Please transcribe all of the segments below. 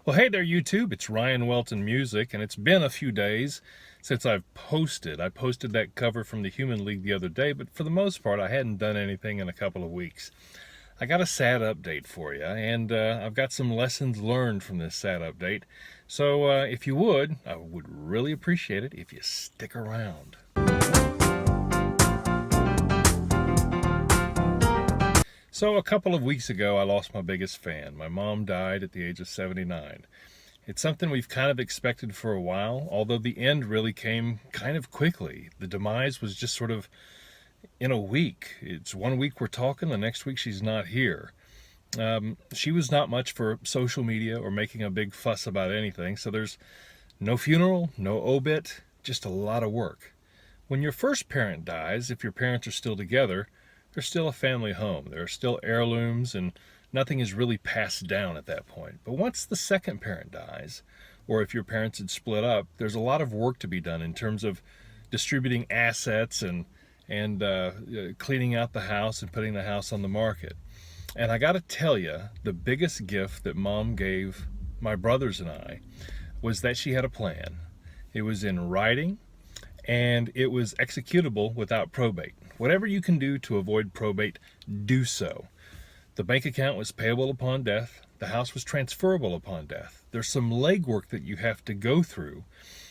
Well, hey there, YouTube. It's Ryan Welton Music, and it's been a few days since I've posted. I posted that cover from the Human League the other day, but for the most part, I hadn't done anything in a couple of weeks. I got a sad update for you, and I've got some lessons learned from this sad update. So if you would, I would really appreciate it if you stick around. So a couple of weeks ago, I lost my biggest fan. My mom died at the age of 79. It's something we've kind of expected for a while, although the end really came kind of quickly. The demise was just sort of in a week. It's 1 week we're talking, the next week she's not here. She was not much for social media or making a big fuss about anything, so there's no funeral, no obit, just a lot of work. When your first parent dies, if your parents are still together, there's still a family home. There are still heirlooms, and nothing is really passed down at that point. But once the second parent dies, or if your parents had split up, there's a lot of work to be done in terms of distributing assets and cleaning out the house and putting the house on the market. And I got to tell you, the biggest gift that Mom gave my brothers and I was that she had a plan. It was in writing, and it was executable without probate. Whatever you can do to avoid probate, do so. The bank account was payable upon death. The house was transferable upon death. There's some legwork that you have to go through,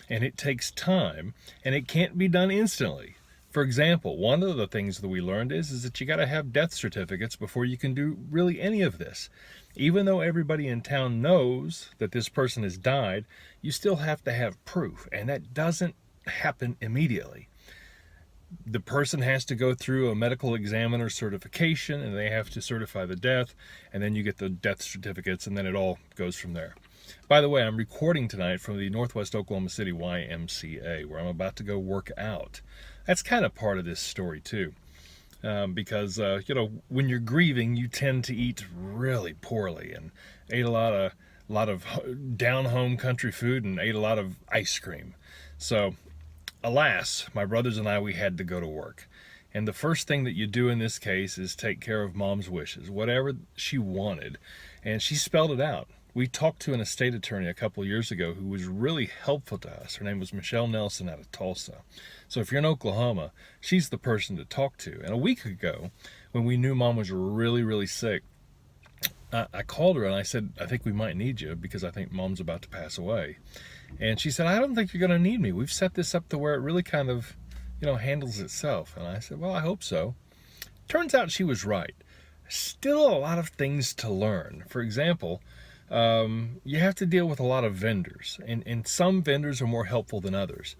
and it takes time, and it can't be done instantly. For example, one of the things that we learned is that you got to have death certificates before you can do really any of this. Even though everybody in town knows that this person has died, you still have to have proof, and that doesn't happen immediately. The person has to go through a medical examiner certification, and they have to certify the death, and then you get the death certificates, and then it all goes from there. By the way, I'm recording tonight from the Northwest Oklahoma City YMCA, where I'm about to go work out. That's kind of part of this story too, because when you're grieving, you tend to eat really poorly, and ate a lot of down home country food, and ate a lot of ice cream. So alas, my brothers and I, we had to go to work. And the first thing that you do in this case is take care of Mom's wishes, whatever she wanted. And she spelled it out. We talked to an estate attorney a couple years ago who was really helpful to us. Her name was Michelle Nelson out of Tulsa. So if you're in Oklahoma, she's the person to talk to. And a week ago, when we knew Mom was really, really sick, I called her and I said, I think we might need you because I think Mom's about to pass away. And she said, I don't think you're going to need me. We've set this up to where it really kind of, handles itself. And I said, well, I hope so. Turns out she was right. Still a lot of things to learn. For example, you have to deal with a lot of vendors, and some vendors are more helpful than others.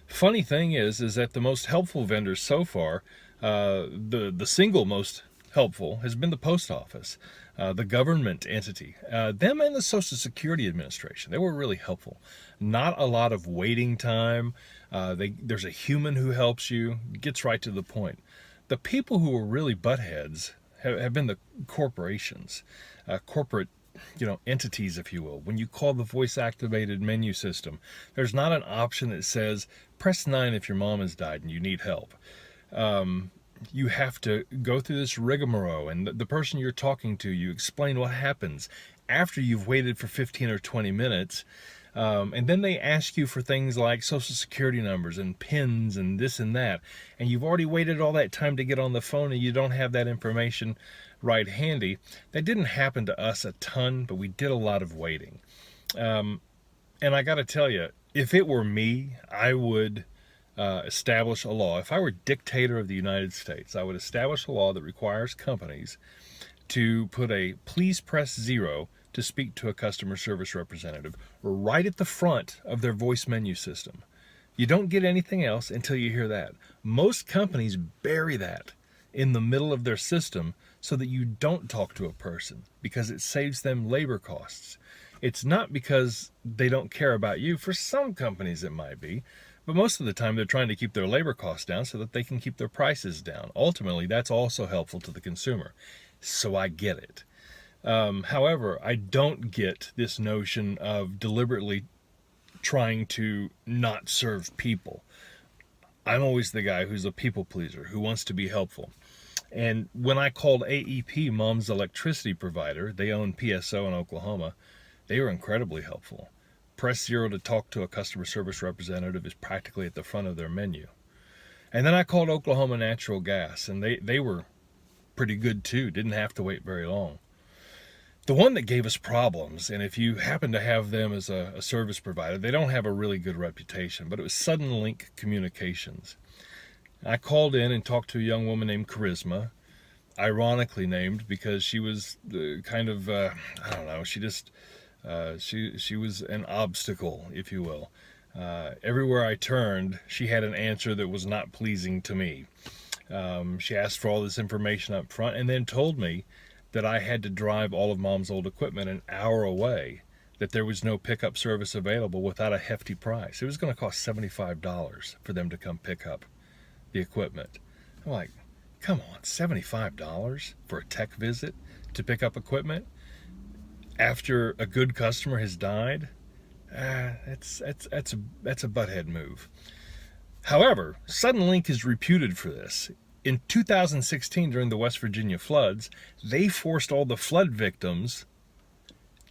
Funny thing is that the most helpful vendors so far, the single most helpful has been the post office, the government entity, them and the Social Security Administration. They were really helpful. Not a lot of waiting time. There's a human who helps you, gets right to the point. The people who are really buttheads have been the corporations, corporate entities, if you will. When you call the voice-activated menu system, there's not an option that says, press 9 if your mom has died and you need help. You have to go through this rigmarole, and the person you're talking to, you explain what happens after you've waited for 15 or 20 minutes, and then they ask you for things like social security numbers and PINs and this and that, and you've already waited all that time to get on the phone and you don't have that information right handy. That didn't happen to us a ton, but we did a lot of waiting. And I got to tell you, if it were me, I would establish a law. If I were dictator of the United States, I would establish a law that requires companies to put a please press 0 to speak to a customer service representative right at the front of their voice menu system. You don't get anything else until you hear that. Most companies bury that in the middle of their system so that you don't talk to a person, because it saves them labor costs. It's not because they don't care about you. For some companies it might be, but most of the time they're trying to keep their labor costs down so that they can keep their prices down. Ultimately, that's also helpful to the consumer. So I get it. However, I don't get this notion of deliberately trying to not serve people. I'm always the guy who's a people pleaser, who wants to be helpful. And when I called AEP, Mom's electricity provider, they own PSO in Oklahoma, They were incredibly helpful. Press 0 to talk to a customer service representative is practically at the front of their menu. And then I called Oklahoma Natural Gas, and they were pretty good too. Didn't have to wait very long. The one that gave us problems, and if you happen to have them as a service provider, they don't have a really good reputation, but it was Suddenlink Communications. I called in and talked to a young woman named Charisma, ironically named because she was kind of, I don't know, she just, she was an obstacle, if you will. Everywhere I turned, she had an answer that was not pleasing to me. She asked for all this information up front and then told me that I had to drive all of Mom's old equipment an hour away, that there was no pickup service available without a hefty price. It was going to cost $75 for them to come pick up the equipment. I'm like, come on, $75 for a tech visit to pick up equipment after a good customer has died? That's a butthead move. However, Suddenlink is reputed for this. In 2016, during the West Virginia floods, they forced all the flood victims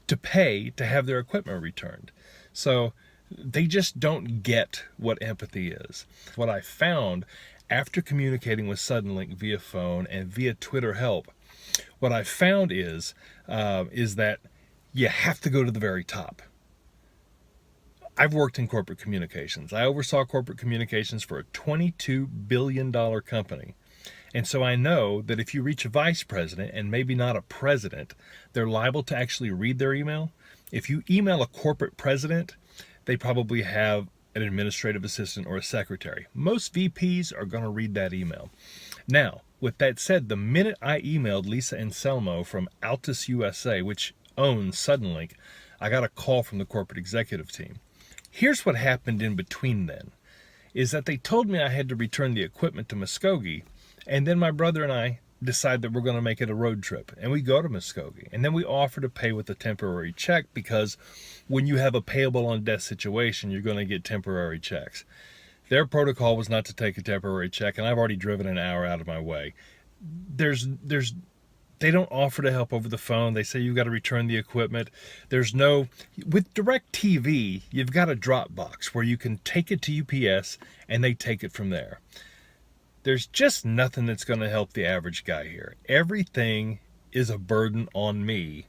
to pay to have their equipment returned. So they just don't get what empathy is. What I found after communicating with Suddenlink via phone and via Twitter help, what I found is that you have to go to the very top. I've worked in corporate communications. I oversaw corporate communications for a $22 billion company. And so I know that if you reach a vice president and maybe not a president, they're liable to actually read their email. If you email a corporate president, they probably have an administrative assistant or a secretary. Most VPs are going to read that email. Now, with that said, the minute I emailed Lisa Anselmo from Altus USA, which owns Suddenlink, I got a call from the corporate executive team. Here's what happened in between then, is that they told me I had to return the equipment to Muskogee, and then my brother and I decide that we're going to make it a road trip, and we go to Muskogee, and then we offer to pay with a temporary check, because when you have a payable on death situation, you're going to get temporary checks. Their protocol was not to take a temporary check, and I've already driven an hour out of my way. They don't offer to help over the phone. They say you've got to return the equipment. With DirecTV, you've got a drop box where you can take it to UPS and they take it from there. There's just nothing that's going to help the average guy here. Everything is a burden on me,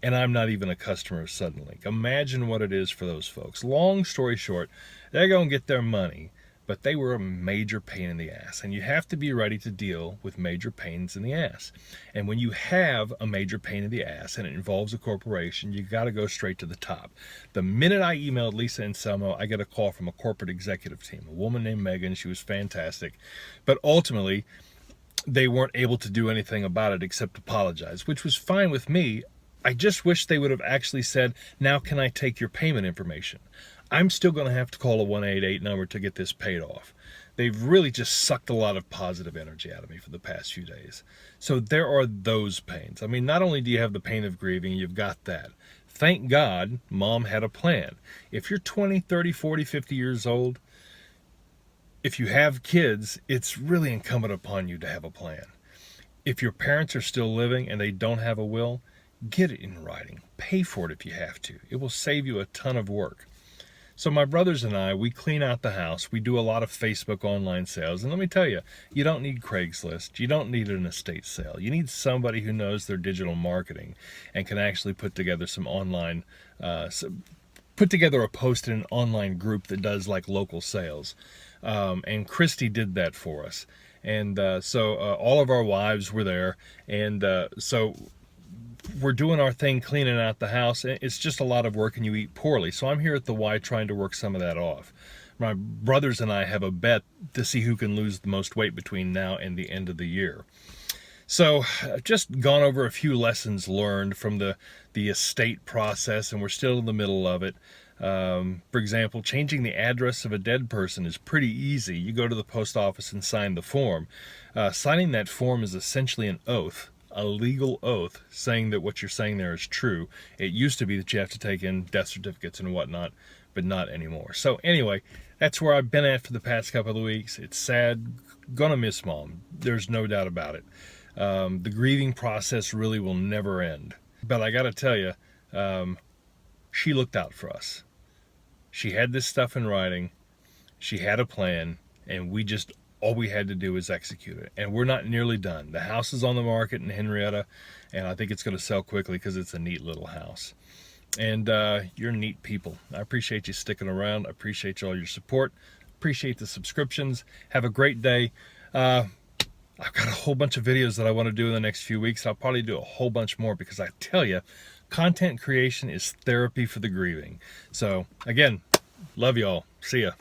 and I'm not even a customer of Suddenlink. Imagine what it is for those folks. Long story short, they're going to get their money, but they were a major pain in the ass, and you have to be ready to deal with major pains in the ass. And when you have a major pain in the ass and it involves a corporation, you got to go straight to the top. The minute I emailed Lisa Anselmo, I get a call from a corporate executive team, a woman named Megan. She was fantastic, but ultimately they weren't able to do anything about it except apologize, which was fine with me. I just wish they would have actually said, now can I take your payment information? I'm still going to have to call a 188 number to get this paid off. They've really just sucked a lot of positive energy out of me for the past few days. So there are those pains. I mean, not only do you have the pain of grieving, you've got that. Thank God Mom had a plan. If you're 20, 30, 40, 50 years old, if you have kids, it's really incumbent upon you to have a plan. If your parents are still living and they don't have a will, get it in writing. Pay for it if you have to. It will save you a ton of work. So my brothers and I, we clean out the house. We do a lot of Facebook online sales. And let me tell you, you don't need Craigslist. You don't need an estate sale. You need somebody who knows their digital marketing and can actually put together some online, put together a post in an online group that does like local sales. And Christy did that for us. And so all of our wives were there. And so we're doing our thing, cleaning out the house. It's just a lot of work and you eat poorly. So I'm here at the Y trying to work some of that off. My brothers and I have a bet to see who can lose the most weight between now and the end of the year. So I've just gone over a few lessons learned from the estate process, and we're still in the middle of it. For example, changing the address of a dead person is pretty easy. You go to the post office and sign the form. Signing that form is essentially an oath, a legal oath, saying that what you're saying there is true. It used to be that you have to take in death certificates and whatnot, but not anymore. So anyway, that's where I've been at for the past couple of weeks. It's sad. Gonna miss Mom. There's no doubt about it. The grieving process really will never end. But I gotta tell you, she looked out for us. She had this stuff in writing. She had a plan, and all we had to do is execute it. And we're not nearly done. The house is on the market in Henrietta, and I think it's going to sell quickly because it's a neat little house. And you're neat people. I appreciate you sticking around. I appreciate all your support. Appreciate the subscriptions. Have a great day. I've got a whole bunch of videos that I want to do in the next few weeks. I'll probably do a whole bunch more because I tell you, content creation is therapy for the grieving. So again, love y'all. See ya.